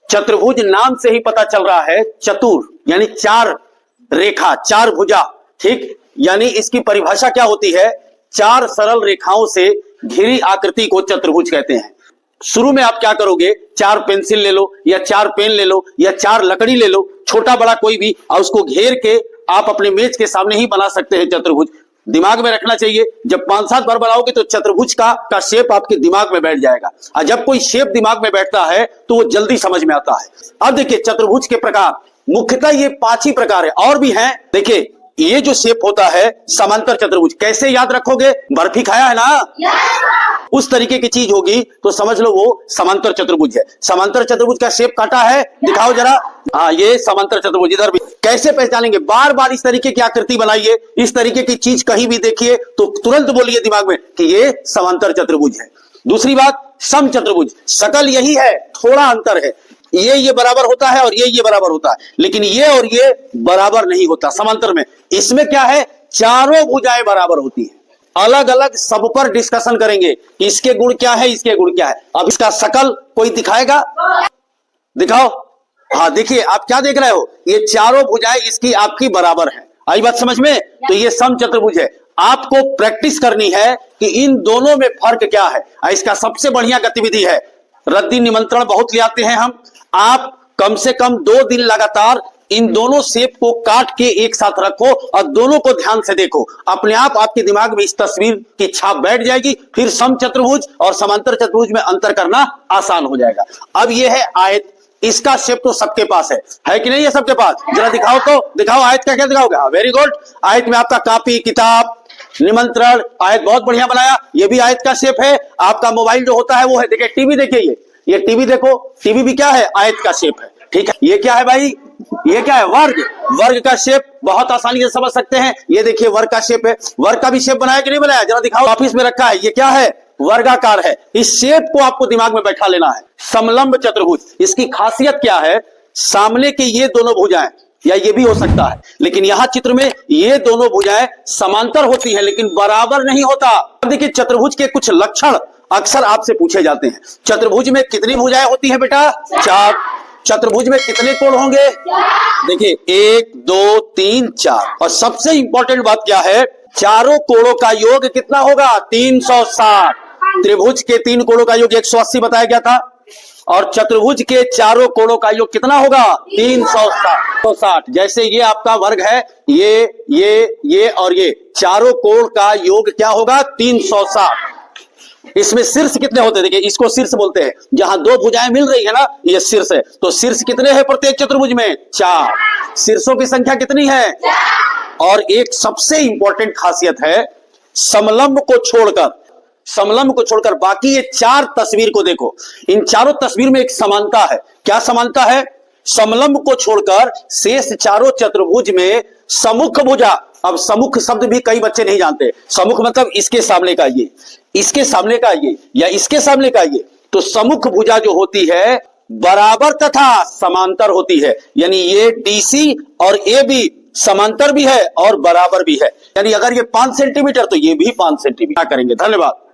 चतुर्भुज नाम से ही पता चल रहा है, चतुर यानी चार रेखा, चार भुजा, ठीक। यानी इसकी परिभाषा क्या होती है, चार सरल रेखाओं से घिरी आकृति को चतुर्भुज कहते हैं। शुरू में आप क्या करोगे, चार पेंसिल ले लो या चार पेन ले लो या चार लकड़ी ले लो, छोटा बड़ा कोई भी, और उसको घेर के आप अपने मेज के सामने ही बना सकते हैं चतुर्भुज। दिमाग में रखना चाहिए, जब 5-7 बार बनाओगे तो चतुर्भुज का शेप आपके दिमाग में बैठ जाएगा, और जब कोई शेप दिमाग में बैठता है तो वो जल्दी समझ में आता है। अब देखिए चतुर्भुज के प्रकार, मुख्यतः ये 5 ही प्रकार है, और भी हैं। देखिए ये जो शेप होता है समांतर चतुर्भुज, कैसे याद रखोगे, बर्फी खाया है ना, उस तरीके की चीज होगी तो समझ लो वो समांतर चतुर्भुज है। समांतर चतुर्भुज का शेप काटा है, दिखाओ जरा। हाँ, ये समांतर चतुर्भुज। इधर भी कैसे पहचानेंगे, बार बार इस तरीके की आकृति बनाइए, इस तरीके की चीज कहीं भी देखिए तो तुरंत बोलिए दिमाग में कि ये समांतर चतुर्भुज है। दूसरी बात, सम चतुर्भुज, शकल यही है, थोड़ा अंतर है, ये बराबर होता है और ये बराबर होता है, लेकिन ये और ये बराबर नहीं होता समांतर में। इसमें क्या है, चारों भुजाएं बराबर होती है। अलग अलग सब पर डिस्कशन करेंगे, इसके गुण क्या है, इसके गुण क्या है। अब इसका शकल कोई दिखाएगा, दिखाओ। हाँ देखिए, आप क्या देख रहे हो, ये चारों भुजाएं इसकी आपकी बराबर है। आई बात समझ में, तो ये सम चतुर्भुज है। आपको प्रैक्टिस करनी है कि इन दोनों में फर्क क्या है। इसका सबसे बढ़िया गतिविधि है, रद्दी निमंत्रण बहुत ले आते हैं हम, आप कम से कम 2 दिन लगातार इन दोनों शेप को काट के एक साथ रखो और दोनों को ध्यान से देखो, अपने आप आपके दिमाग में इस तस्वीर की छाप बैठ जाएगी। फिर सम चतुर्भुज और समांतर चतुर्भुज में अंतर करना आसान हो जाएगा। अब ये है आयत, इसका शेप तो सबके पास है कि नहीं है सबके पास, जरा दिखाओ तो, दिखाओ आयत का क्या दिखाओगे। वेरी गुड, आयत में आपका कॉपी किताब निमंत्रण, आयत बहुत बढ़िया बनाया, ये भी आयत का शेप है। आपका मोबाइल जो होता है वो है, देखिए टीवी, देखिए ये टीवी देखो, टीवी भी क्या है, आयत का शेप है, ठीक है। ये क्या है भाई, ये क्या है, वर्ग, वर्ग का शेप बहुत आसानी से समझ सकते हैं। ये देखिए वर्ग का शेप है, वर्ग का भी शेप बनाया कि नहीं बनाया, जरा दिखाओ, ऑफिस में रखा है, ये क्या है, वर्गाकार है। इस शेप को आपको दिमाग में बैठा लेना है। समलंब चतुर्भुज, इसकी खासियत क्या है, सामने के ये दोनों भुजाएं, या ये भी हो सकता है, लेकिन यहां चित्र में ये दोनों भुजाएं समांतर होती हैं लेकिन बराबर नहीं होता। अब देखिए चतुर्भुज के कुछ लक्षण अक्सर आपसे पूछे जाते हैं। चतुर्भुज में कितनी भुजाएं होती हैं बेटा, 4। चतुर्भुज में कितने कोण होंगे, देखिए 1 2 3 4। और सबसे इंपॉर्टेंट बात क्या है, चारों कोणों का योग कितना होगा, 360। त्रिभुज के 3 कोणों का योग 180 बताया गया था, और चतुर्भुज के चारों कोणों का योग कितना होगा, 360। जैसे ये आपका वर्ग है, ये और ये चारों कोण का योग क्या होगा, 360। इसमें शीर्ष कितने होते हैं, देखिए इसको शीर्ष बोलते हैं, जहां 2 भुजाएं मिल रही है ना, ये शीर्ष है। तो शीर्ष कितने हैं प्रत्येक चतुर्भुज में, 4। शीर्षों की संख्या कितनी है, 4। और एक सबसे इंपॉर्टेंट खासियत है, समलंब को छोड़कर बाकी ये 4 तस्वीर को देखो, इन चारों तस्वीर में एक समानता है। क्या समानता है, समलंब को छोड़कर शेष चारों चतुर्भुज में सम्मुख भुजा, अब सम्मुख शब्द भी कई बच्चे नहीं जानते, सम्मुख मतलब इसके सामने का ये, इसके सामने का ये, या इसके सामने का ये, तो सम्मुख भुजा जो होती है बराबर तथा समांतर होती है। यानी ये डीसी और ए बी समांतर भी है और बराबर भी है। यानी अगर ये 5 सेंटीमीटर तो ये भी 5 सेंटीमीटर करेंगे। धन्यवाद।